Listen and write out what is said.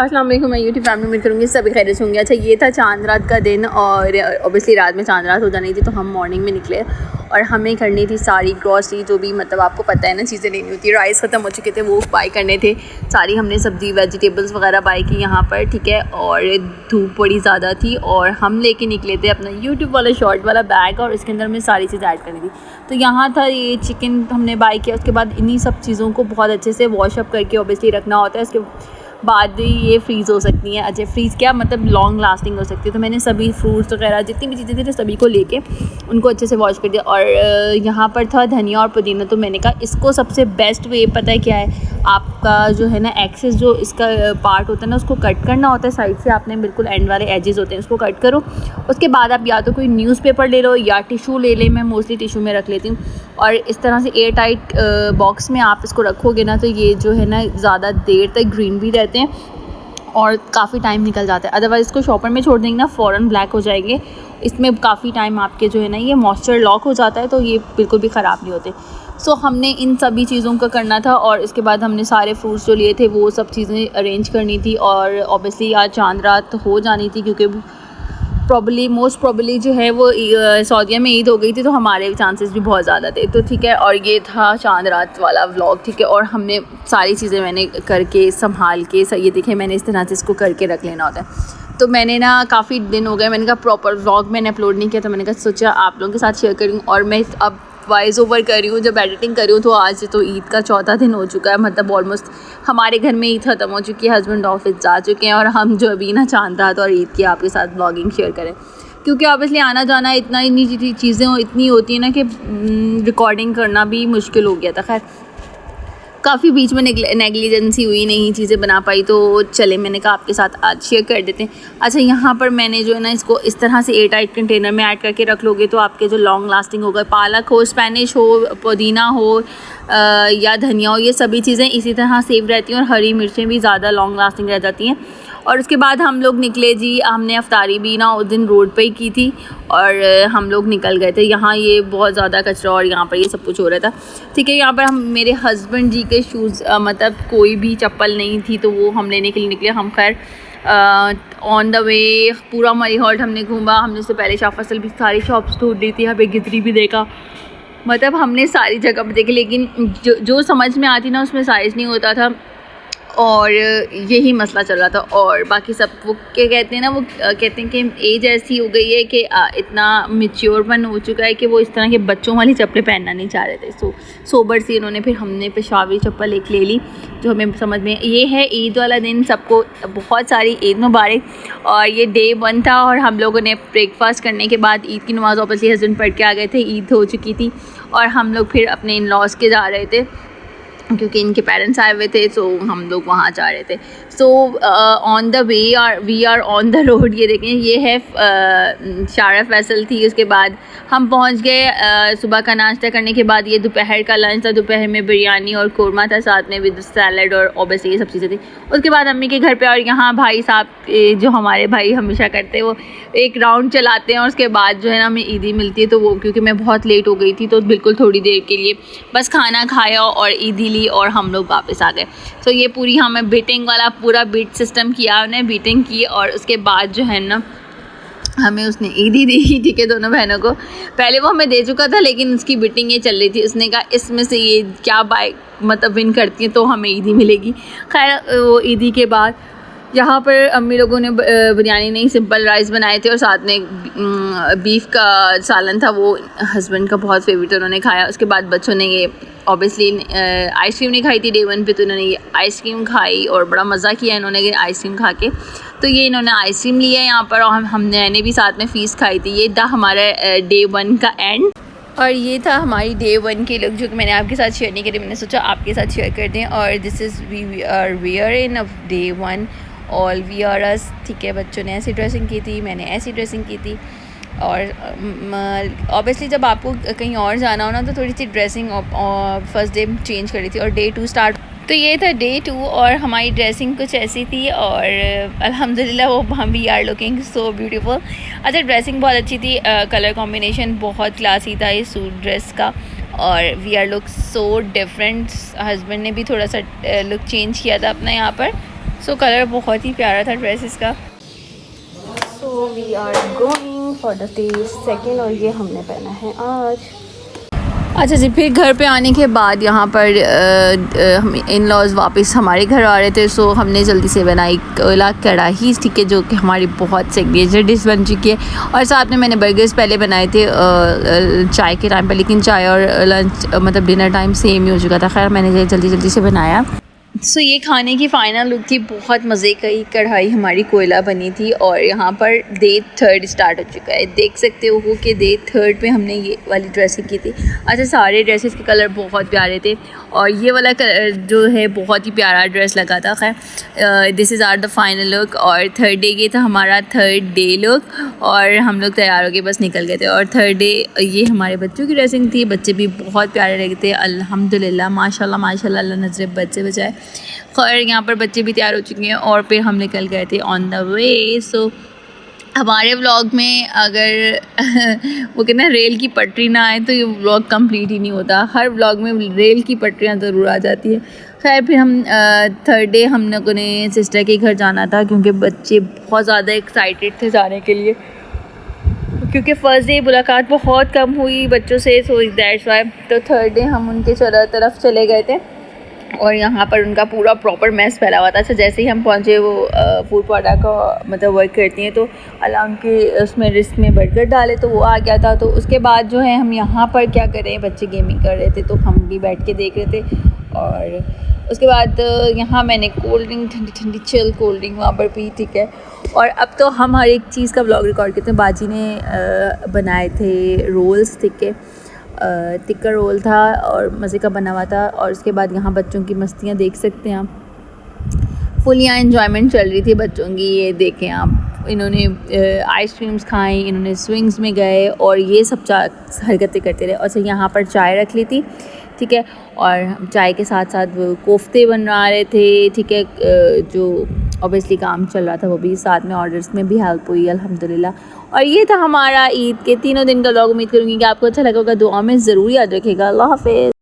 अस्सलाम वालेकुम, मैं यूट्यूब फैमिली में करूँगी सभी खैरियत से होंगे। अच्छा, ये था चांद रात का दिन और ऑब्वियसली रात में चांद रात हो जानी थी, तो हम मॉर्निंग में निकले और हमें करनी थी सारी ग्रॉसरी, जो भी मतलब आपको पता है ना चीज़ें लेनी होती है। राइस ख़त्म हो चुके थे, वो बाई करने थे सारी, हमने सब्ज़ी वेजिटेबल्स वगैरह बाई की यहाँ पर, ठीक है। और धूप बड़ी ज़्यादा थी और हम लेके निकले थे अपना यूट्यूब वाला शॉर्ट वाला बैग और उसके अंदर में सारी चीज़ ऐड करनी थी। तो यहाँ था ये चिकन हमने बाई किया, उसके बाद इन्हीं सब चीज़ों को बहुत अच्छे से वॉशअप करके ऑब्वियसली रखना होता है, उसके बाद ये फ्रीज़ हो सकती हैं। अच्छा, फ्रीज़ क्या मतलब लॉन्ग लास्टिंग हो सकती है। तो मैंने सभी फ्रूट्स वगैरह जितनी भी चीज़ें थी तो सभी को लेके उनको अच्छे से वॉश कर दिया। और यहाँ पर था धनिया और पुदीना, तो मैंने कहा इसको सबसे बेस्ट वे पता है क्या है, आपका जो है ना एक्सेस जो इसका पार्ट होता है ना उसको कट करना होता है साइड से, आपने बिल्कुल एंड वाले एजेस होते हैं उसको कट करो। उसके बाद आप या तो कोई न्यूज़पेपर ले लो या टिशू ले लें, मैं मोस्टली टिशू में रख लेती हूँ। और इस तरह से एयर टाइट बॉक्स में आप इसको रखोगे ना तो ये जो है ना ज़्यादा देर तक ग्रीन भी रहते हैं और काफ़ी टाइम निकल जाता है। अदरवाइज़ इसको शॉपर में छोड़ देंगे ना फ़ौरन ब्लैक हो जाएंगे, इसमें काफ़ी टाइम आपके जो है ना ये मॉइस्चर लॉक हो जाता है, तो ये बिल्कुल भी ख़राब नहीं होते। सो हमने इन सभी चीज़ों का करना था और इसके बाद हमने सारे फ्रूट्स जो लिए थे वो सब चीज़ें अरेंज करनी थी। और ऑब्वियसली आज चांद रात हो जानी थी क्योंकि मोस्ट प्रॉबली जो है वो सऊदीया में ईद हो गई थी, तो हमारे चांसेस भी बहुत ज़्यादा थे। तो ठीक है, और ये था चांद रात वाला व्लॉग, ठीक है। और हमने सारी चीज़ें मैंने करके संभाल के ये देखें, मैंने इस तरह से इसको करके रख लेना होता है। तो मैंने ना काफ़ी दिन हो गए, मैंने कहा प्रॉपर व्लॉग मैंने अपलोड नहीं किया, तो मैंने कहा सोचा आप लोगों के साथ शेयर करूँ। और मैं अब वॉइस ओवर कर रही हूँ, जब एडिटिंग कर रही हूँ, तो आज तो ईद का चौथा दिन हो चुका है, मतलब ऑलमोस्ट हमारे घर में ईद ख़त्म हो चुकी है, हस्बैंड ऑफिस जा चुके हैं और हम जो अभी ना चांद रात और ईद की आपके साथ ब्लॉगिंग शेयर करें, क्योंकि ऑब्वियसली आना जाना इतनी चीज़ें इतनी होती हैं ना कि रिकॉर्डिंग करना भी मुश्किल हो गया था। खैर काफ़ी बीच में नेग्लिजेंसी हुई, नहीं चीज़ें बना पाई, तो चले मैंने कहा आपके साथ आज शेयर कर देते हैं। अच्छा, यहाँ पर मैंने जो है ना इसको इस तरह से एयर टाइट कंटेनर में ऐड करके रख लोगे तो आपके जो लॉन्ग लास्टिंग होगा, पालक हो, स्पेनिश हो, पुदीना हो या धनिया हो, ये सभी चीज़ें इसी तरह सेव रहती हैं और हरी मिर्चें भी ज़्यादा लॉन्ग लास्टिंग रह जाती हैं। और उसके बाद हम लोग निकले जी, हमने अफ्तारी भी ना उस दिन रोड पे ही की थी और हम लोग निकल गए थे। यहाँ ये बहुत ज़्यादा कचरा और यहाँ पर ये सब कुछ हो रहा था, ठीक है। यहाँ पर हम मेरे हस्बैंड जी के शूज़ मतलब कोई भी चप्पल नहीं थी, तो वो हम लेने के लिए निकले। हम खैर ऑन द वे पूरा मरी हॉल्ट हमने घूमा, हमने उससे पहले शाह फैसल भी सारी शॉप्स ढूंढ ली थी, हमें गिदरी भी देखा, मतलब हमने सारी जगह पर देखी, लेकिन जो समझ में आती ना उसमें साइज़ नहीं होता था और यही मसला चल रहा था। और बाकी सब वो क्या कहते हैं ना, वो कहते हैं कि एज ऐसी हो गई है कि इतना मैच्योरपन हो चुका है कि वो इस तरह के बच्चों वाली चप्पलें पहनना नहीं चाह रहे थे। सोबर सी उन्होंने फिर हमने पेशावरी चप्पल एक ले ली जो हमें समझ में। ये है ईद वाला दिन, सबको बहुत सारी ईद मुबारक। और ये डे 1 था और हम लोगों ने ब्रेकफास्ट करने के बाद ईद की नमाज़ ऑब्वियसली हस्बैंड पढ़ के आ गए थे, ईद हो चुकी थी और हम लोग फिर अपने इन लॉज के जा रहे थे क्योंकि इनके पेरेंट्स आए हुए थे, सो हम लोग वहाँ जा रहे थे। So on the way we are on the road, ये देखें ये है शाह फैसल थी। उसके बाद हम पहुँच गए, सुबह का नाश्ता करने के बाद ये दोपहर का लंच था, दोपहर में बिरयानी और कौरमा था साथ में विद सैलड और ऑब्वियसली ये सब चीज़ें थी। उसके बाद अम्मी के घर पे, और यहाँ भाई साहब जो हमारे भाई हमेशा करते हैं वो एक राउंड चलाते हैं और उसके बाद जो है ना हमें ईदी मिलती है, तो वो क्योंकि मैं बहुत लेट हो गई थी तो बिल्कुल थोड़ी देर के लिए बस खाना खाया और ईदी ली और हम लोग वापस आ गए। तो ये पूरी हमें बीटिंग वाला पूरा बीट सिस्टम किया, उन्हें बीटिंग की और उसके बाद जो है ना हमें उसने ईदी दी, ठीक है, दोनों बहनों को। पहले वो हमें दे चुका था लेकिन उसकी बीटिंग ये चल रही थी, उसने कहा इसमें से ये क्या बाय मतलब विन करती है तो हमें ईदी मिलेगी। खैर वो ईदी के बाद यहाँ पर अम्मी लोगों ने बिरयानी नहीं सिंपल राइस बनाए थे और साथ में बीफ का सालन था, वो हस्बैंड का बहुत फेवरेट, उन्होंने खाया। उसके बाद बच्चों ने ये ऑब्वियसली आइसक्रीम नहीं खाई थी डे 1 पे, तो इन्होंने ये आइसक्रीम खाई और बड़ा मज़ा किया इन्होंने आइसक्रीम खा के। तो ये इन्होंने आइसक्रीम लिया यहाँ पर और हमने भी साथ में फ़ीस खाई थी। ये था हमारा डे 1 का एंड और ये था हमारी डे 1 की लुक जो कि मैंने आपके साथ शेयर नहीं करी, मैंने सोचा आपके साथ शेयर कर दें। और this is we are where in a day 1 all we are us, ठीक है। बच्चों ने ऐसी ड्रेसिंग की थी, मैंने ऐसी ड्रेसिंग की थी। और ऑब्वियसली जब आपको कहीं और जाना हो ना तो थोड़ी सी ड्रेसिंग फर्स्ट डे चेंज करी थी और डे 2 स्टार्ट, तो ये था डे 2 और हमारी ड्रेसिंग कुछ ऐसी थी और अल्हम्दुलिल्लाह वो हम we are looking so beautiful. अच्छा, ड्रेसिंग बहुत अच्छी थी, कलर कॉम्बिनेशन बहुत क्लासी था इस सूट ड्रेस का और we are look so different. Husband ने भी थोड़ा सा लुक चेंज किया था अपना यहाँ पर। सो कलर बहुत ही प्यारा था ड्रेसेस का। So we are going for the day second और ये हमने पहना है आज। अच्छा जी, फिर घर पे आने के बाद यहाँ पर हम इन लॉज वापस हमारे घर आ रहे थे। सो हमने जल्दी से बनाई कोयला कढ़ाई, ठीक है, जो कि हमारी बहुत सिग्नेचर डिश बन चुकी है। और साथ में मैंने बर्गर्स पहले बनाए थे चाय के टाइम पर, लेकिन चाय और लंच मतलब डिनर टाइम सेम ही हो चुका था। खैर मैंने जल्दी से बनाया। सो ये खाने की फ़ाइनल लुक थी, बहुत मज़े की कढ़ाई हमारी कोयला बनी थी। और यहाँ पर डे 3 स्टार्ट हो चुका है, देख सकते हो कि डे 3 पे हमने ये वाली ड्रेसिंग की थी। अच्छा, सारे ड्रेसेस के कलर बहुत प्यारे थे और ये वाला कलर जो है बहुत ही प्यारा ड्रेस लगा था। खैर this is are the final look. और 3rd डे ये था हमारा 3rd डे लुक और हम लोग तैयार हो के बस निकल गए थे। और 3rd डे ये हमारे बच्चों की ड्रेसिंग थी, बच्चे भी बहुत प्यारे लगे थे अल्हम्दुलिल्लाह, माशाल्लाह अल्लाह नज़र बच्चे बचाए। खैर यहाँ पर बच्चे भी तैयार हो चुके हैं और फिर हम निकल गए थे ऑन द वे। सो हमारे व्लॉग में अगर वो कहते हैं रेल की पटरी ना आए तो ये व्लॉग कंप्लीट ही नहीं होता। हर व्लॉग में रेल की पटरियाँ ज़रूर आ जाती है। खैर फिर हम 3rd डे हम लोगों ने सिस्टर के घर जाना था क्योंकि बच्चे बहुत ज़्यादा एक्साइटेड थे जाने के लिए, क्योंकि फ़र्स्ट डे मुलाकात बहुत कम हुई बच्चों से। सो दैट्स वाई तो 3rd डे हम उनके तरफ चले गए थे और यहाँ पर उनका पूरा प्रॉपर मैस फैला हुआ था। अच्छा, जैसे ही हम पहुँचे, वो फूड प्रोडक्ट का मतलब वर्क करती हैं, तो अल्लाह उनके उसमें रिस्क में बर्गर डाले तो वो आ गया था। तो उसके बाद जो है हम यहाँ पर क्या कर रहे हैं, बच्चे गेमिंग कर रहे थे तो हम भी बैठ के देख रहे थे। और उसके बाद यहाँ मैंने कोल्ड ड्रिंक, ठंडी चिल कोल्ड ड्रिंक वहाँ पर पी, ठीक है। और अब तो हम हर एक चीज़ का व्लॉग रिकॉर्ड करते हैं। बाजी ने बनाए थे रोल्स, ठीक है, टिक्का रोल था और मज़े का बना हुआ था। और उसके बाद यहाँ बच्चों की मस्तियाँ देख सकते हैं आप, फुल यहाँ एंजॉयमेंट चल रही थी बच्चों की। ये देखें आप, इन्होंने आइसक्रीम्स खाई, इन्होंने स्विंग्स में गए और ये सब हरकतें करते रहे। और यहाँ पर चाय रख ली थी, ठीक है, और चाय के साथ साथ वो कोफ्ते बना रहे थे, ठीक है, जो ऑब्वियसली काम चल रहा था वो भी साथ में, ऑर्डर्स में भी हेल्प हुई अल्हम्दुलिल्लाह। और ये था हमारा ईद के 3 दिन का व्लॉग। उम्मीद करूँगी कि आपको अच्छा लगा होगा। दुआ में ज़रूर याद रखिएगा। अल्लाह हाफ़िज़।